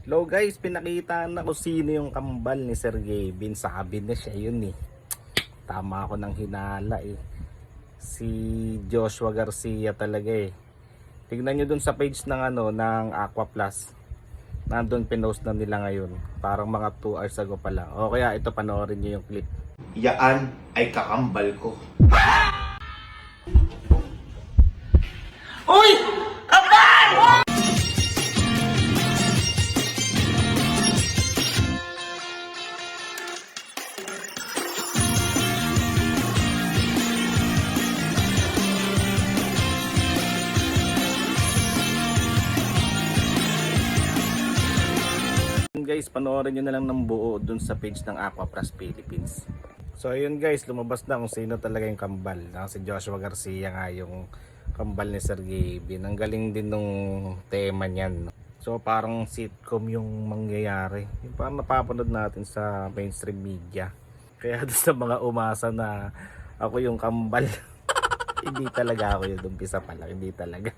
Hello guys, pinakita na kung sino yung kambal ni Sir Gavin. Sabi na siya yun eh. Tama ako ng hinala eh. Si Joshua Garcia talaga eh. Tignan nyo dun sa page ng ng Aqua Plus. Nandun pinost na nila ngayon. Parang mga 2 hours ago pa lang. O kaya ito, panoorin nyo yung clip. Yaan ay kakambal ko. Uy! Kambal! Guys, panoorin nyo na lang ng buo dun sa page ng Aqua Plus Philippines. So ayun guys, lumabas na kung sino talaga yung kambal. Si Joshua Garcia nga yung kambal ni Sir Gavin. Ang galing din nung tema niyan. So parang sitcom yung mangyayari. Yung parang napapanood natin sa mainstream media. Kaya doon sa mga umasa na ako yung kambal. Hindi talaga ako yun, umpisa pa lang, hindi talaga.